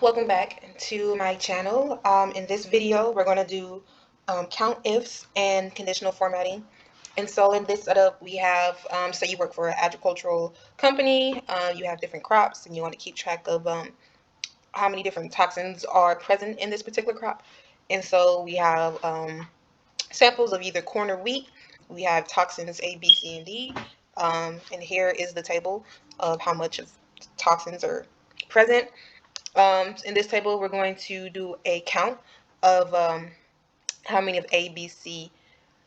Welcome back to my channel. In this video, we're going to do Countifs and conditional formatting. And so in this setup, we have, say you work for an agricultural company, you have different crops, and you want to keep track of how many different toxins are present in this particular crop. And so we have samples of either corn or wheat. We have toxins A, B, C, and D. And here is the table of how much of toxins are present. In this table, we're going to do a count of how many of A, B, C,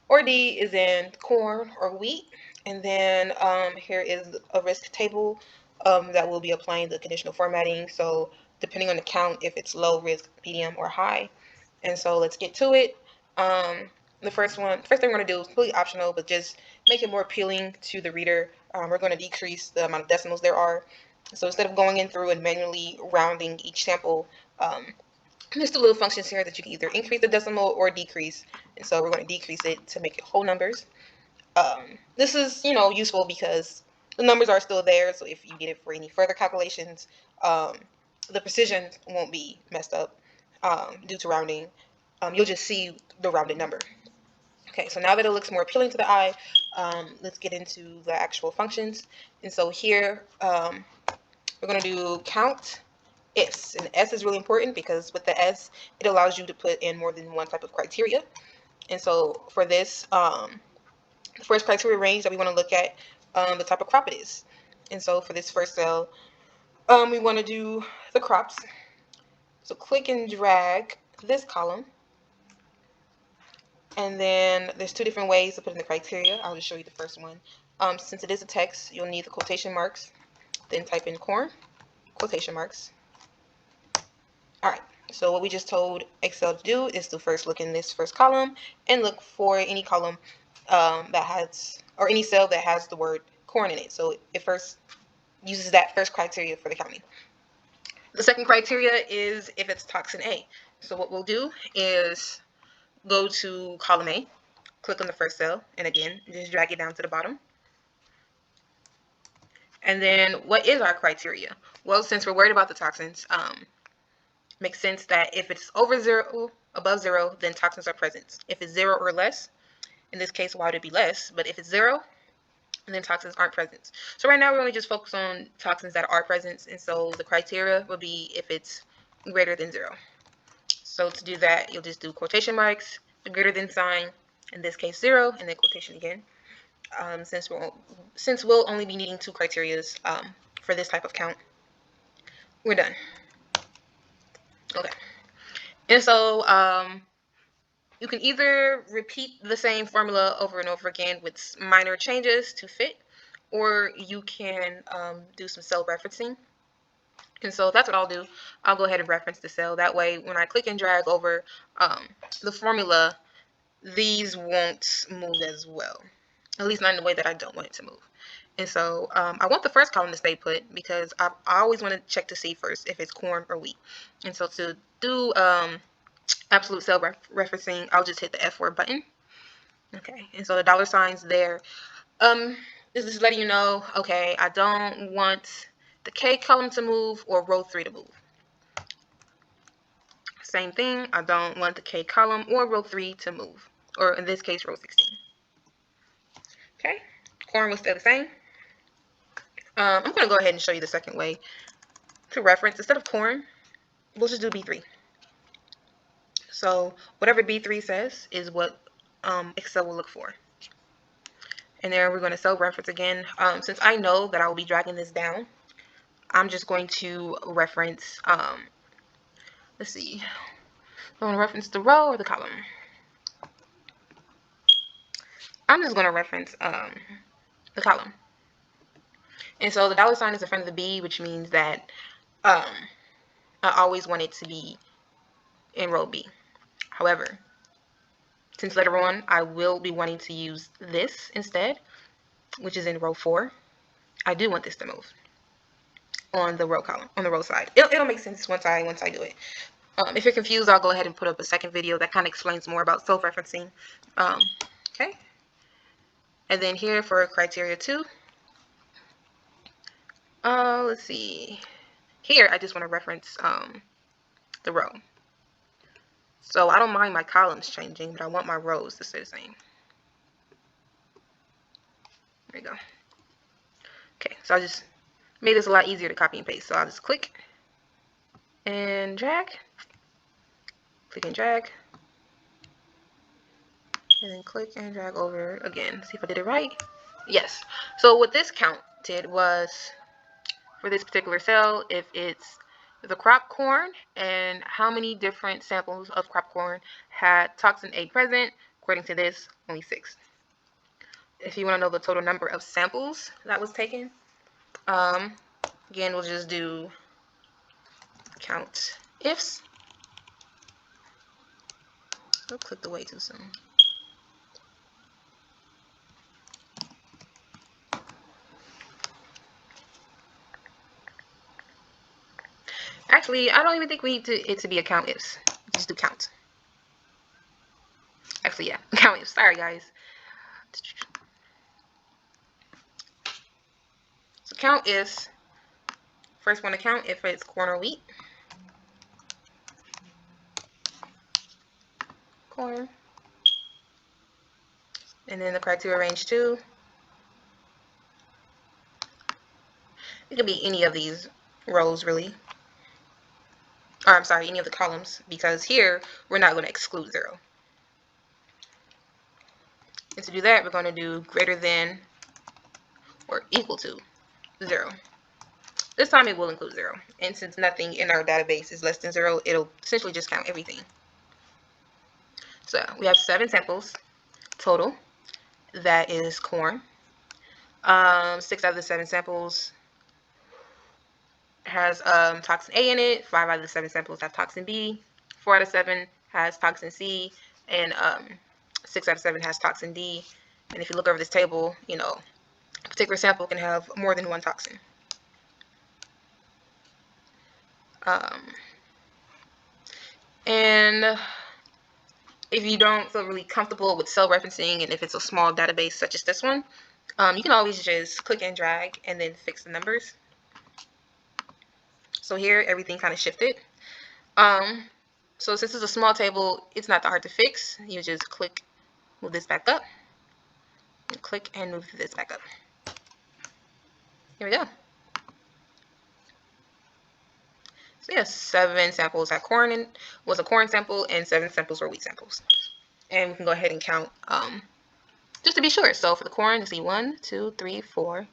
or D is in corn or wheat. And then here is a risk table that will be applying the conditional formatting. So depending on the count, if it's low risk, medium, or high. And so let's get to it. The first thing we're going to do is completely optional, but just make it more appealing to the reader. We're going to decrease the amount of decimals there are. So instead of going in through and manually rounding each sample, there's two little functions here that you can either increase the decimal or decrease. And so we're going to decrease it to make it whole numbers. This is, useful because the numbers are still there. So if you get it for any further calculations, the precision won't be messed up due to rounding. You'll just see the rounded number. Okay, so now that it looks more appealing to the eye, let's get into the actual functions. And so here, we're going to do Countifs, and S is really important because with the S, it allows you to put in more than one type of criteria. And so for this, the first criteria range that we want to look at, the type of crop it is. And so for this first cell, we want to do the crops. So click and drag this column. And then there's two different ways to put in the criteria. I'll just show you the first one. Since it is a text, you'll need the quotation marks. Then type in corn, quotation marks. All right, so what we just told Excel to do is to first look in this first column and look for any column that has, or any cell that has the word corn in it. So it first uses that first criteria for the counting. The second criteria is if it's toxin A. So what we'll do is go to column A, click on the first cell, and again, just drag it down to the bottom. And then what is our criteria? Well, since we're worried about the toxins, makes sense that if it's over 0, above 0, then toxins are present. If it's 0 or less, in this case, why would it be less? But if it's 0, then toxins aren't present. So right now, we're only just focused on toxins that are present. And so the criteria will be if it's greater than 0. So to do that, you'll just do quotation marks, the greater than sign, in this case 0, and then quotation again. Since we'll only be needing two criteria for this type of count, we're done. Okay. And so you can either repeat the same formula over and over again with minor changes to fit, or you can do some cell referencing. And so that's what I'll do. I'll go ahead and reference the cell. That way, when I click and drag over the formula, these won't move as well. At least not in the way that I don't want it to move. And so I want the first column to stay put because I always want to check to see first if it's corn or wheat. And so to do absolute cell referencing, I'll just hit the F4 button. Okay, and so the dollar signs there. This is letting you know, okay, I don't want the K column to move or row 3 to move. Same thing, I don't want the K column or row 3 to move, or in this case, row 16. Okay, corn will stay the same. I'm going to go ahead and show you the second way to reference. Instead of corn, we'll just do B3. So whatever B3 says is what Excel will look for. And then we're going to cell reference again. Since I know that I will be dragging this down, I'm just going to reference, let's see, I'm going to reference the row or the column. I'm just going to reference the column. And so the dollar sign is in front of the B, which means that I always want it to be in row B. However, since later on I will be wanting to use this instead, which is in row 4, I do want this to move on the row column, on the row side. It'll make sense once I do it. If you're confused, I'll go ahead and put up a second video that kind of explains more about self-referencing. Okay. And then here for criteria 2, let's see. Here I just want to reference the row. So I don't mind my columns changing, but I want my rows to stay the same. There you go. Okay, so I just made this a lot easier to copy and paste. So I'll just click and drag, click and drag, and then click and drag over again. See if I did it right. Yes. So what this count did was, for this particular cell, if it's the crop corn and how many different samples of crop corn had toxin A present. According to this, only 6. If you want to know the total number of samples that was taken, again, we'll just do Countifs. I'll click the way too soon. Actually, I don't even think we need it to be a Countifs. Just do count. Actually, yeah, Countifs. Sorry, guys. So Countifs. First one to count if it's corn or wheat. Corn. And then the criteria range 2. It could be any of these rows, really. Or I'm sorry, any of the columns, because here we're not going to exclude 0. And to do that, we're going to do greater than or equal to 0. This time it will include 0. And since nothing in our database is less than 0, it'll essentially just count everything. So we have 7 samples total. That is corn. 6 out of the 7 samples has toxin A in it. 5 out of the 7 samples have toxin B. 4 out of 7 has toxin C. And 6 out of 7 has toxin D. And if you look over this table, you know, a particular sample can have more than 1 toxin. And if you don't feel really comfortable with cell referencing, and if it's a small database such as this one, you can always just click and drag and then fix the numbers. So here everything kind of shifted. So since it's a small table, it's not that hard to fix. You just click, move this back up, and click and move this back up. Here we go. So yeah, 7 samples had corn and was a corn sample, and 7 samples were wheat samples. And we can go ahead and count just to be sure. So for the corn, you see 1, 2, 3, 4,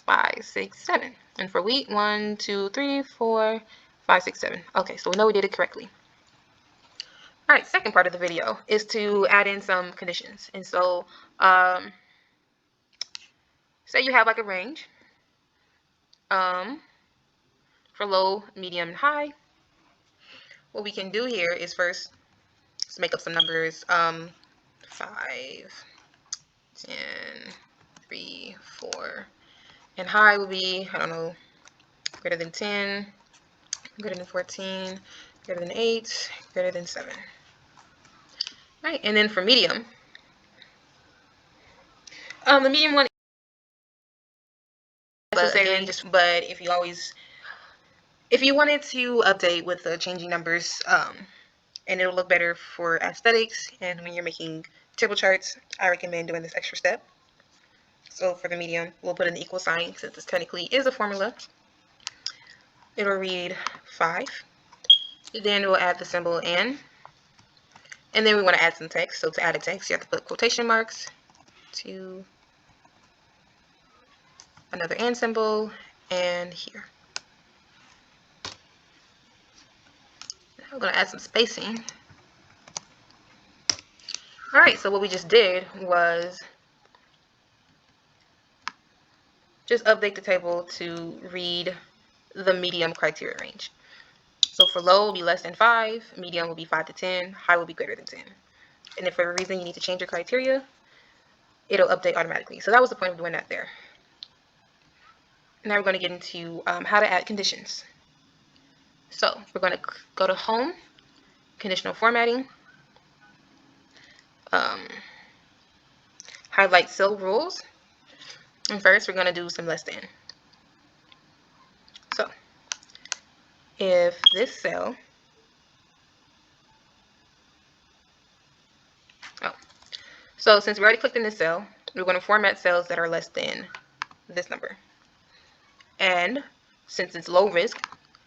5, 6, 7. And for wheat, 1, 2, 3, 4, 5, 6, 7. Okay, so we know we did it correctly. All right, second part of the video is to add in some conditions. And so say you have like a range for low, medium, and high. What we can do here is first, let's make up some numbers. 5, 10, 3, 4. And high will be, I don't know, greater than 10, greater than 14, greater than 8, greater than 7. All right, and then for medium, the medium one, but again, but if you wanted to update with the changing numbers, and it'll look better for aesthetics, and when you're making table charts, I recommend doing this extra step. So for the medium, we'll put an equal sign since this technically is a formula. It'll read 5. Then we'll add the symbol and then we want to add some text. So to add a text, you have to put quotation marks to another and symbol and here. We're going to add some spacing. All right, so what we just did was just update the table to read the medium criteria range. So for low will be less than 5, medium will be 5 to 10, high will be greater than 10. And if for a reason you need to change your criteria, it'll update automatically. So that was the point of doing that there. Now we're going to get into how to add conditions. So we're going to go to Home, Conditional Formatting, highlight Cell Rules, and first we're going to do some less than. So if this cell So since we already clicked in this cell, we're going to format cells that are less than this number. And since it's low risk,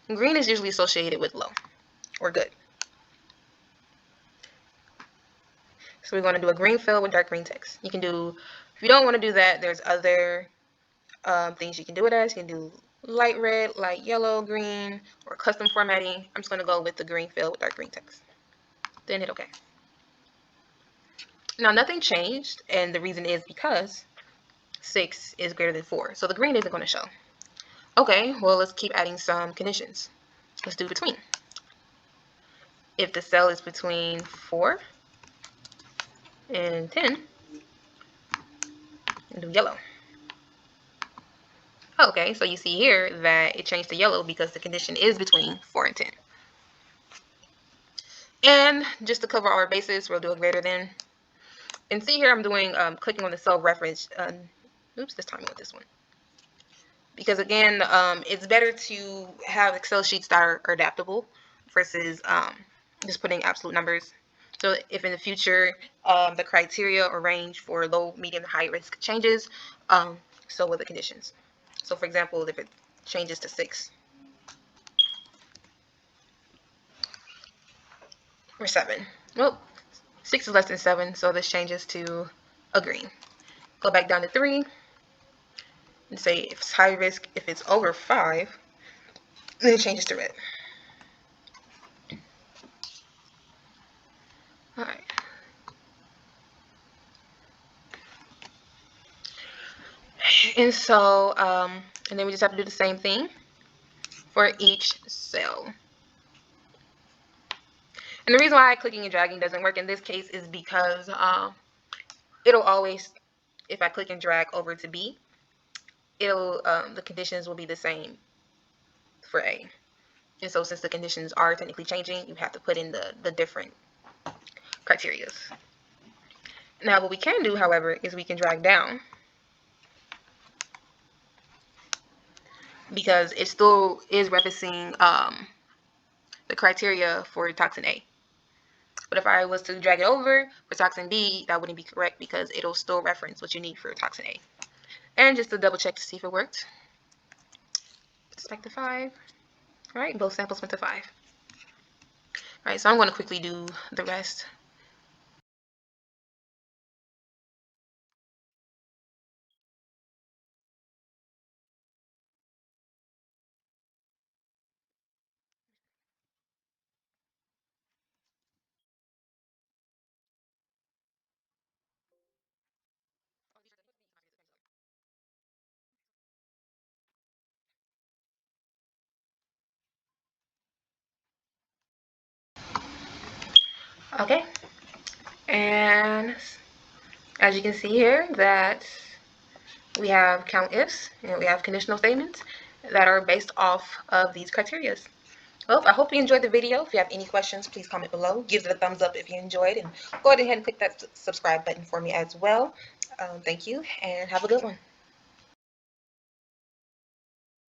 green is usually associated with low or good. So we're going to do a green fill with dark green text. You can do, if you don't want to do that, there's other things you can do it as. You can do light red, light yellow, green, or custom formatting. I'm just going to go with the green fill with dark green text. Then hit OK. Now nothing changed, and the reason is because 6 is greater than 4. So the green isn't going to show. Okay, well, let's keep adding some conditions. Let's do between. If the cell is between 4 and 10, do yellow. Okay, so you see here that it changed to yellow because the condition is between 4 and 10. And just to cover our bases, we'll do a greater than. And see here I'm doing clicking on the cell reference. Oops, this time I went this one. Because again, it's better to have Excel sheets that are adaptable versus just putting absolute numbers. So if in the future the criteria or range for low, medium, and high risk changes, so will the conditions. So for example, if it changes to 6 or 7, well, 6 is less than 7, so this changes to a green. Go back down to 3 and say if it's high risk, if it's over 5, then it changes to red. All right. And so, and then we just have to do the same thing for each cell. And the reason why clicking and dragging doesn't work in this case is because it'll always, if I click and drag over to B, it'll the conditions will be the same for A. And so since the conditions are technically changing, you have to put in the different criteria. Now what we can do, however, is we can drag down, because it still is referencing the criteria for toxin A. But if I was to drag it over for toxin B, that wouldn't be correct because it'll still reference what you need for toxin A. And just to double check to see if it worked. Back to 5. All right, both samples went to 5. All right, so I'm going to quickly do the rest. Okay, and as you can see here that we have Countifs and we have conditional statements that are based off of these criteria. Well, I hope you enjoyed the video. If you have any questions, please comment below. Give it a thumbs up if you enjoyed, and go ahead and click that subscribe button for me as well. Thank you, and have a good one.